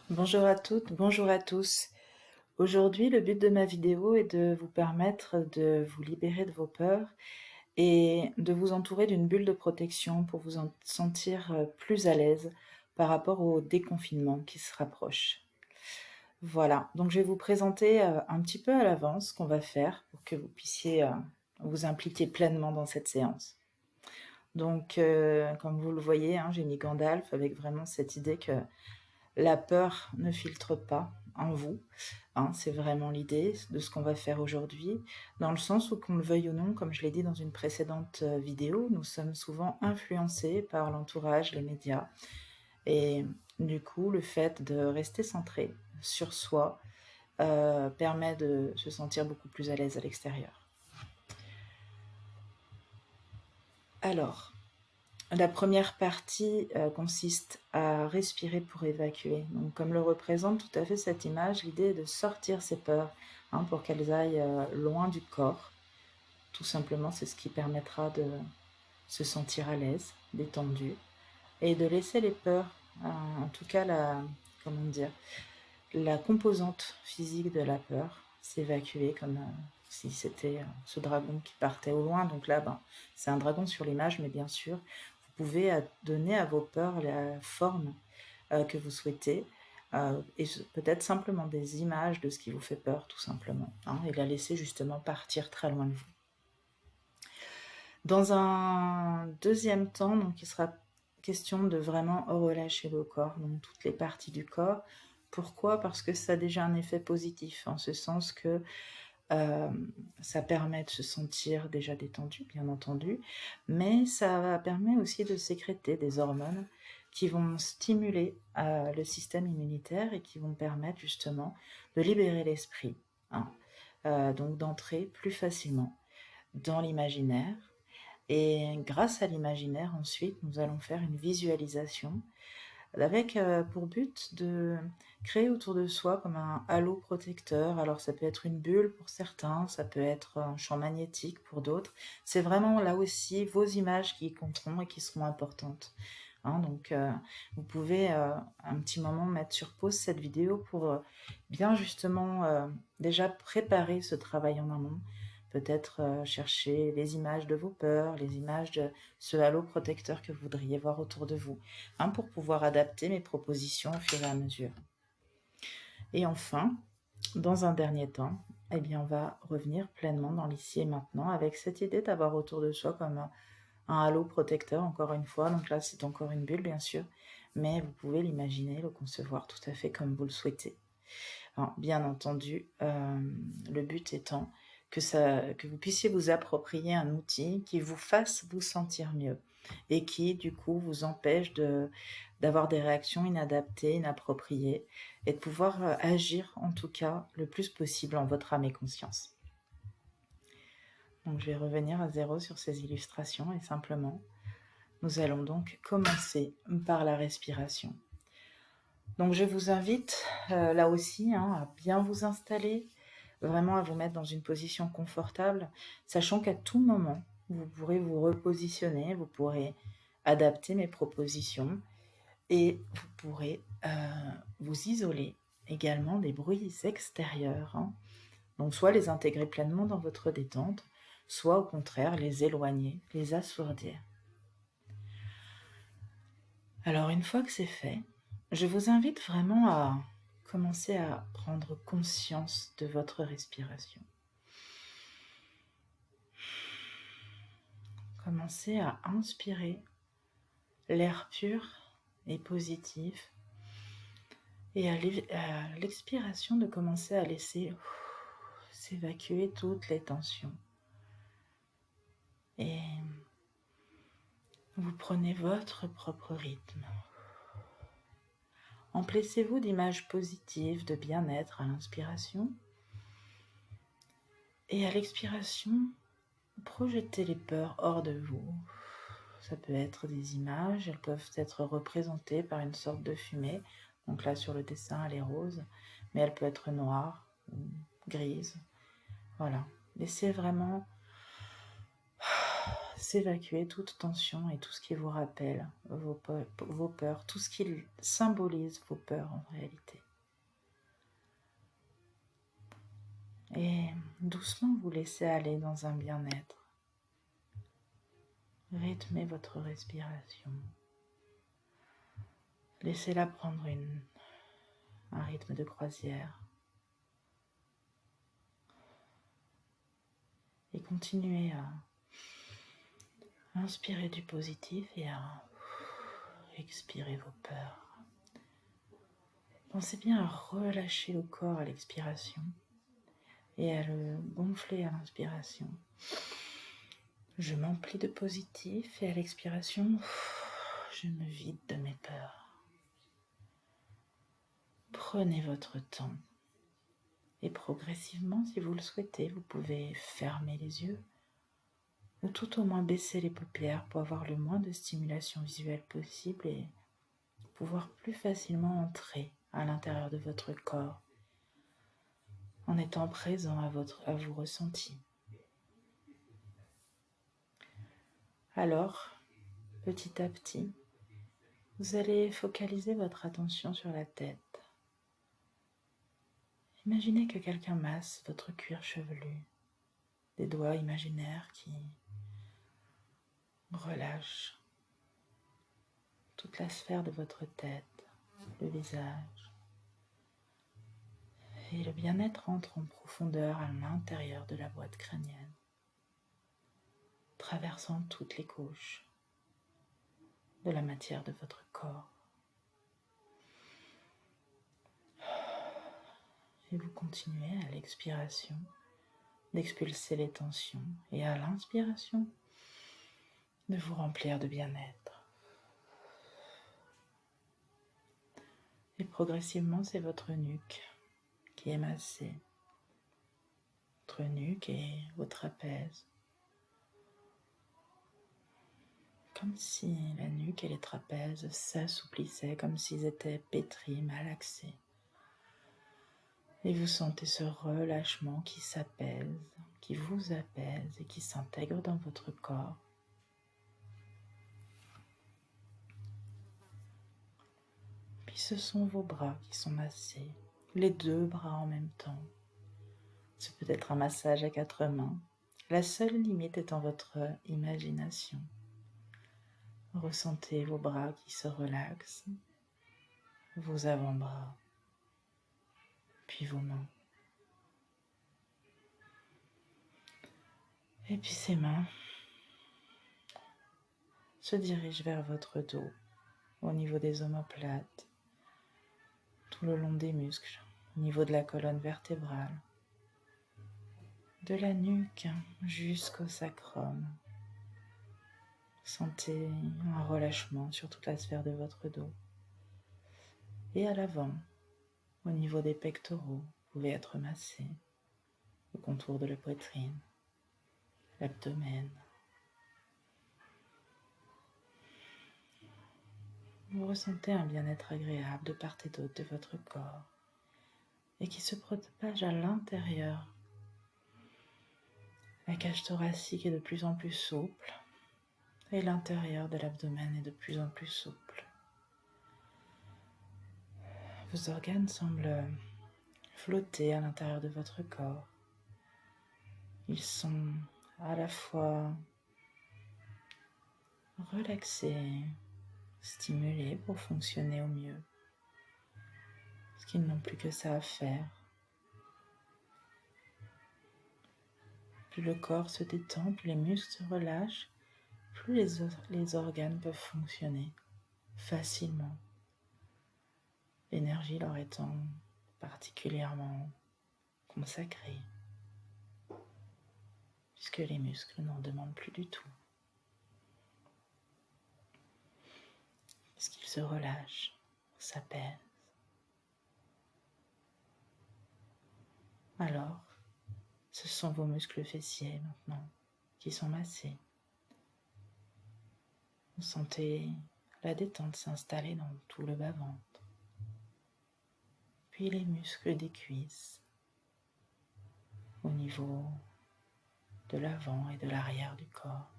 Bonjour à toutes, bonjour à tous. Aujourd'hui, le but de ma vidéo est de vous permettre de vous libérer de vos peurs et de vous entourer d'une bulle de protection pour vous en sentir plus à l'aise par rapport au déconfinement qui se rapproche. Voilà, donc je vais vous présenter un petit peu à l'avance ce qu'on va faire pour que vous puissiez vous impliquer pleinement dans cette séance. Donc, comme vous le voyez, hein, j'ai mis Gandalf avec vraiment cette idée que la peur ne filtre pas en vous, hein, c'est vraiment l'idée de ce qu'on va faire aujourd'hui, dans le sens où qu'on le veuille ou non, comme je l'ai dit dans une précédente vidéo, nous sommes souvent influencés par l'entourage, les médias, et du coup, le fait de rester centré sur soi permet de se sentir beaucoup plus à l'aise à l'extérieur. Alors, la première partie consiste à respirer pour évacuer. Donc, comme le représente tout à fait cette image, l'idée est de sortir ses peurs hein, pour qu'elles aillent loin du corps. Tout simplement, c'est ce qui permettra de se sentir à l'aise, détendu, et de laisser les peurs, en tout cas comment dire, la composante physique de la peur s'évacuer comme si c'était ce dragon qui partait au loin. Donc là, c'est un dragon sur l'image, mais bien sûr, vous pouvez donner à vos peurs la forme que vous souhaitez, et peut-être simplement des images de ce qui vous fait peur, tout simplement, hein, et la laisser justement partir très loin de vous. Dans un deuxième temps, donc, il sera question de vraiment relâcher le corps, donc toutes les parties du corps. Pourquoi? Parce que ça a déjà un effet positif, en ce sens que ça permet de se sentir déjà détendu, bien entendu, mais ça permet aussi de sécréter des hormones qui vont stimuler le système immunitaire et qui vont permettre justement de libérer l'esprit, hein. Donc d'entrer plus facilement dans l'imaginaire. Et grâce à l'imaginaire, ensuite, nous allons faire une visualisation avec pour but de créer autour de soi comme un halo protecteur. Alors ça peut être une bulle pour certains, ça peut être un champ magnétique pour d'autres. C'est vraiment là aussi vos images qui compteront et qui seront importantes, hein. Donc vous pouvez un petit moment mettre sur pause cette vidéo pour bien justement déjà préparer ce travail en amont. Peut-être chercher les images de vos peurs, les images de ce halo protecteur que vous voudriez voir autour de vous, hein, pour pouvoir adapter mes propositions au fur et à mesure. Et enfin, dans un dernier temps, eh bien, on va revenir pleinement dans l'ici et maintenant avec cette idée d'avoir autour de soi comme un halo protecteur, encore une fois. Donc là, c'est encore une bulle, bien sûr, mais vous pouvez l'imaginer, le concevoir tout à fait comme vous le souhaitez. Alors, bien entendu, le but étant que vous puissiez vous approprier un outil qui vous fasse vous sentir mieux et qui, du coup, vous empêche d'avoir des réactions inadaptées, inappropriées et de pouvoir agir, en tout cas, le plus possible en votre âme et conscience. Donc, je vais revenir à zéro sur ces illustrations et simplement, nous allons donc commencer par la respiration. Donc je vous invite là aussi hein, à bien vous installer, vraiment à vous mettre dans une position confortable, sachant qu'à tout moment, vous pourrez vous repositionner, vous pourrez adapter mes propositions et vous pourrez vous isoler également des bruits extérieurs, hein. Donc soit les intégrer pleinement dans votre détente, soit au contraire les éloigner, les assourdir. Alors une fois que c'est fait, je vous invite vraiment à commencer à prendre conscience de votre respiration. Commencez à inspirer l'air pur et positif et à l'expiration de commencer à laisser s'évacuer toutes les tensions. Et vous prenez votre propre rythme. Emplacez-vous d'images positives, de bien-être à l'inspiration. Et à l'expiration, projetez les peurs hors de vous. Ça peut être des images, elles peuvent être représentées par une sorte de fumée. Donc là, sur le dessin, elle est rose, mais elle peut être noire ou grise. Voilà. Laissez vraiment s'évacuer toute tension et tout ce qui vous rappelle vos peurs, tout ce qui symbolise vos peurs en réalité. Et doucement vous laissez aller dans un bien-être. Rythmez votre respiration. Laissez-la prendre un rythme de croisière. Et continuez à inspirer du positif et à expirer vos peurs. Pensez bien à relâcher le corps à l'expiration et à le gonfler à l'inspiration. Je m'emplis de positif et à l'expiration, je me vide de mes peurs. Prenez votre temps et progressivement, si vous le souhaitez, vous pouvez fermer les yeux ou tout au moins baisser les paupières pour avoir le moins de stimulation visuelle possible et pouvoir plus facilement entrer à l'intérieur de votre corps en étant présent à vos ressentis. Alors, petit à petit, vous allez focaliser votre attention sur la tête. Imaginez que quelqu'un masse votre cuir chevelu, des doigts imaginaires qui relâchent toute la sphère de votre tête, le visage. Et le bien-être entre en profondeur à l'intérieur de la boîte crânienne, traversant toutes les couches de la matière de votre corps. Et vous continuez à l'expiration d'expulser les tensions et à l'inspiration de vous remplir de bien-être. Et progressivement, c'est votre nuque qui est massée, votre nuque et vos trapèzes. Comme si la nuque et les trapèzes s'assouplissaient, comme s'ils étaient pétris, malaxés. Et vous sentez ce relâchement qui s'apaise, qui vous apaise et qui s'intègre dans votre corps. Puis ce sont vos bras qui sont massés, les deux bras en même temps. C'est peut-être un massage à 4 mains. La seule limite étant votre imagination. Ressentez vos bras qui se relaxent, vos avant-bras, puis vos mains. Et puis ces mains se dirigent vers votre dos, au niveau des omoplates, tout le long des muscles, au niveau de la colonne vertébrale, de la nuque jusqu'au sacrum. Sentez un relâchement sur toute la sphère de votre dos. Et à l'avant, au niveau des pectoraux, vous pouvez être massé, le contour de la poitrine, l'abdomen. Vous ressentez un bien-être agréable de part et d'autre de votre corps et qui se propage à l'intérieur. La cage thoracique est de plus en plus souple et l'intérieur de l'abdomen est de plus en plus souple. Vos organes semblent flotter à l'intérieur de votre corps. Ils sont à la fois relaxés, stimulés pour fonctionner au mieux. Parce qu'ils n'ont plus que ça à faire. Plus le corps se détend, plus les muscles se relâchent, plus les organes peuvent fonctionner facilement. L'énergie leur étant particulièrement consacrée, puisque les muscles n'en demandent plus du tout. Parce qu'ils se relâchent, s'apaisent. Alors, ce sont vos muscles fessiers maintenant qui sont massés. Vous sentez la détente s'installer dans tout le bas-ventre. Puis les muscles des cuisses au niveau de l'avant et de l'arrière du corps.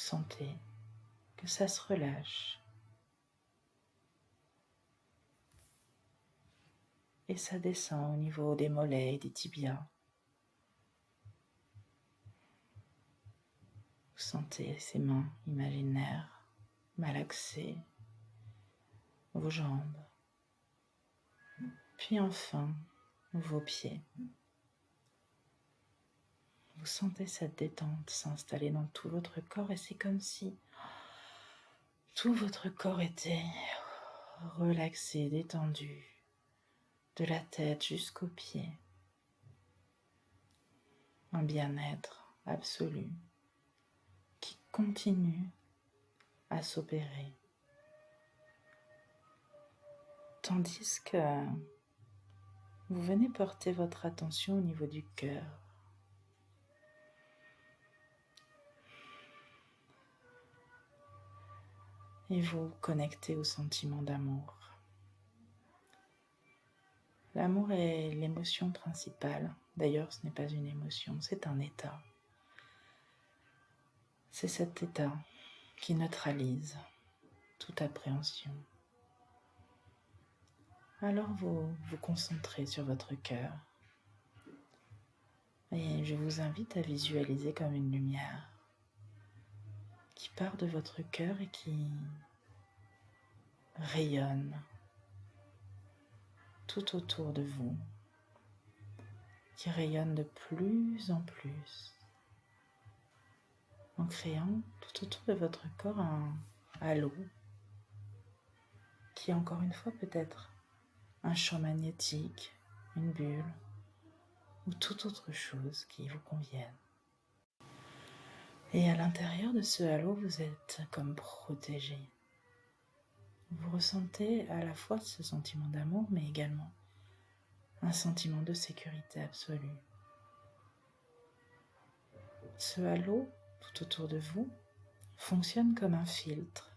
sentez que ça se relâche et ça descend au niveau des mollets et des tibias. Vous sentez ces mains imaginaires malaxées, vos jambes, puis enfin vos pieds. Vous sentez cette détente s'installer dans tout votre corps et c'est comme si tout votre corps était relaxé, détendu, de la tête jusqu'aux pieds. Un bien-être absolu qui continue à s'opérer. Tandis que vous venez porter votre attention au niveau du cœur. Et vous connectez au sentiment d'amour. L'amour est l'émotion principale. D'ailleurs, ce n'est pas une émotion, c'est un état. C'est cet état qui neutralise toute appréhension. Alors vous vous concentrez sur votre cœur. Et je vous invite à visualiser comme une lumière qui part de votre cœur et qui rayonne tout autour de vous, qui rayonne de plus en plus, en créant tout autour de votre corps un halo qui, encore une fois, peut être un champ magnétique, une bulle ou toute autre chose qui vous convienne. Et à l'intérieur de ce halo, vous êtes comme protégé. Vous ressentez à la fois ce sentiment d'amour, mais également un sentiment de sécurité absolue. Ce halo, tout autour de vous, fonctionne comme un filtre.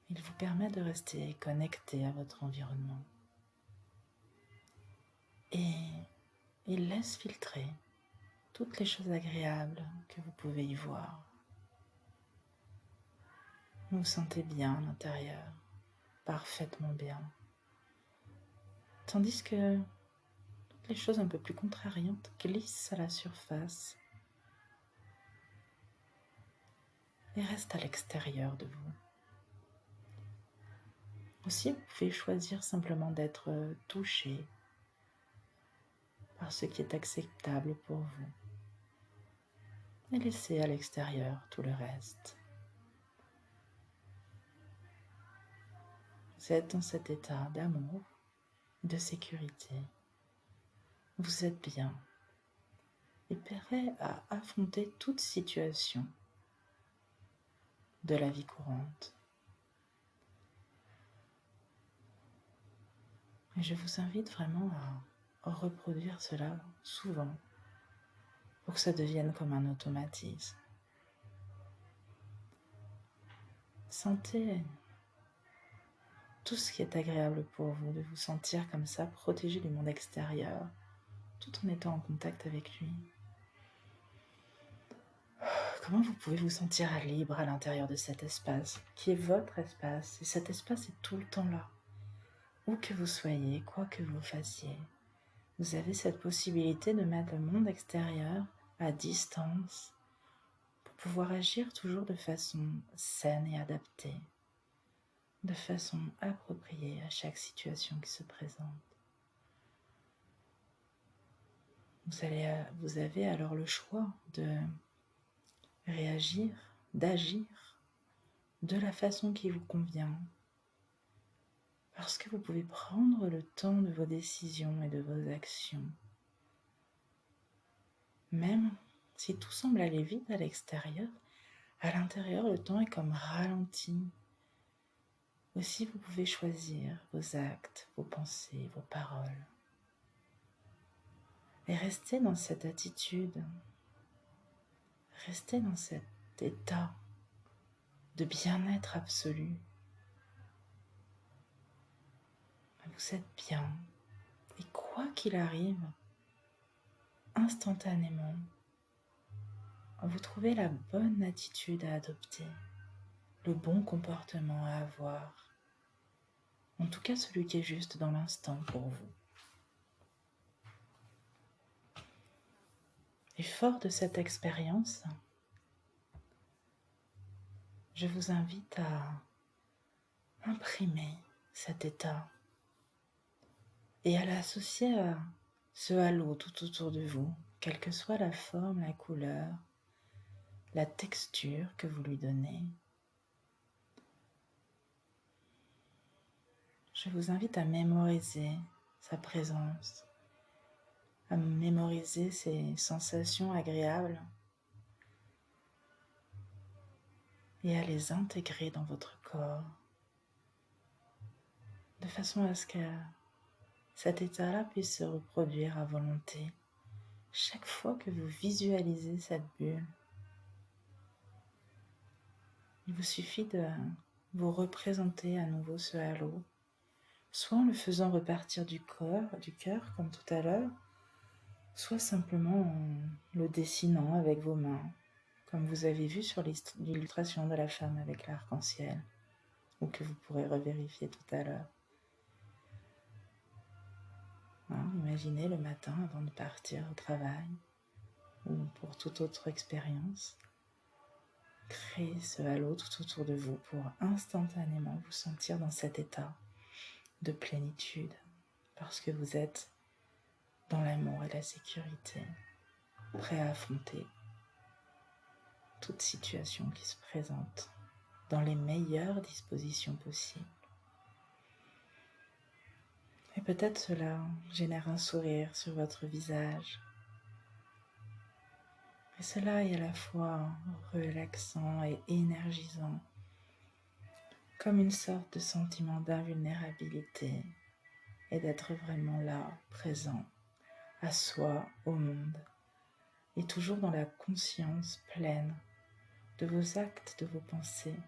Il vous permet de rester connecté à votre environnement. Et il laisse filtrer toutes les choses agréables que vous pouvez y voir. Vous vous sentez bien à l'intérieur, parfaitement bien. Tandis que toutes les choses un peu plus contrariantes glissent à la surface et restent à l'extérieur de vous. Aussi, vous pouvez choisir simplement d'être touché par ce qui est acceptable pour vous et laisser à l'extérieur tout le reste. Vous êtes dans cet état d'amour, de sécurité. Vous êtes bien et prêt à affronter toute situation de la vie courante. Et je vous invite vraiment à reproduire cela souvent pour que ça devienne comme un automatisme. Sentez tout ce qui est agréable pour vous, de vous sentir comme ça, protégé du monde extérieur, tout en étant en contact avec lui. Comment vous pouvez vous sentir libre à l'intérieur de cet espace, qui est votre espace, et cet espace est tout le temps là. Où que vous soyez, quoi que vous fassiez, vous avez cette possibilité de mettre le monde extérieur à distance pour pouvoir agir toujours de façon saine et adaptée, de façon appropriée à chaque situation qui se présente. Vous avez alors le choix de réagir, d'agir de la façon qui vous convient, parce que vous pouvez prendre le temps de vos décisions et de vos actions. Même si tout semble aller vite à l'extérieur, à l'intérieur, le temps est comme ralenti. Aussi, vous pouvez choisir vos actes, vos pensées, vos paroles. Et rester dans cette attitude, rester dans cet état de bien-être absolu. Vous êtes bien. Et quoi qu'il arrive, instantanément, vous trouvez la bonne attitude à adopter, le bon comportement à avoir, en tout cas celui qui est juste dans l'instant pour vous. Et fort de cette expérience, je vous invite à imprimer cet état et à l'associer à ce halo tout autour de vous, quelle que soit la forme, la couleur, la texture que vous lui donnez. Je vous invite à mémoriser sa présence, à mémoriser ces sensations agréables et à les intégrer dans votre corps, de façon à ce que cet état-là puisse se reproduire à volonté chaque fois que vous visualisez cette bulle. Il vous suffit de vous représenter à nouveau ce halo, soit en le faisant repartir du cœur comme tout à l'heure, soit simplement en le dessinant avec vos mains, comme vous avez vu sur l'illustration de la femme avec l'arc-en-ciel, ou que vous pourrez revérifier tout à l'heure. Imaginez le matin avant de partir au travail, ou pour toute autre expérience. Créez ce halo tout autour de vous pour instantanément vous sentir dans cet état de plénitude, parce que vous êtes dans l'amour et la sécurité, prêt à affronter toute situation qui se présente dans les meilleures dispositions possibles. Et peut-être cela génère un sourire sur votre visage. Et cela est à la fois relaxant et énergisant, comme une sorte de sentiment d'invulnérabilité et d'être vraiment là, présent, à soi, au monde, et toujours dans la conscience pleine de vos actes, de vos pensées,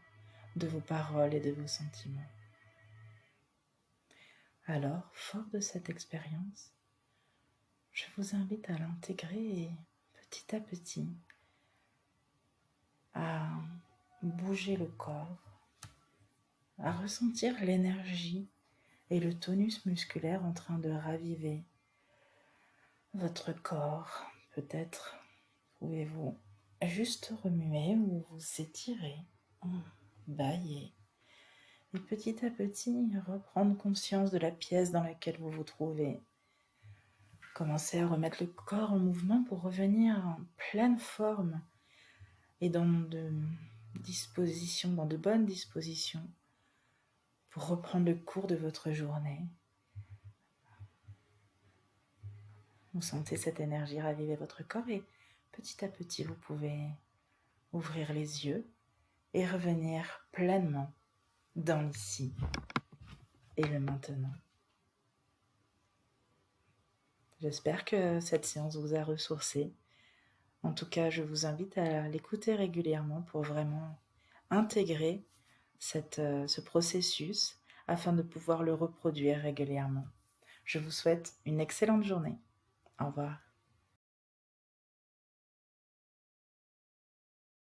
de vos paroles et de vos sentiments. Alors, fort de cette expérience, je vous invite à l'intégrer petit à petit, à bouger le corps, à ressentir l'énergie et le tonus musculaire en train de raviver votre corps. Peut-être pouvez-vous juste remuer ou vous étirer, bâiller, et petit à petit reprendre conscience de la pièce dans laquelle vous vous trouvez. Commencez à remettre le corps en mouvement pour revenir en pleine forme et dans de bonnes dispositions pour reprendre le cours de votre journée. Vous sentez cette énergie raviver votre corps et petit à petit vous pouvez ouvrir les yeux et revenir pleinement dans l'ici et le maintenant. J'espère que cette séance vous a ressourcé. En tout cas, je vous invite à l'écouter régulièrement pour vraiment intégrer ce processus afin de pouvoir le reproduire régulièrement. Je vous souhaite une excellente journée. Au revoir.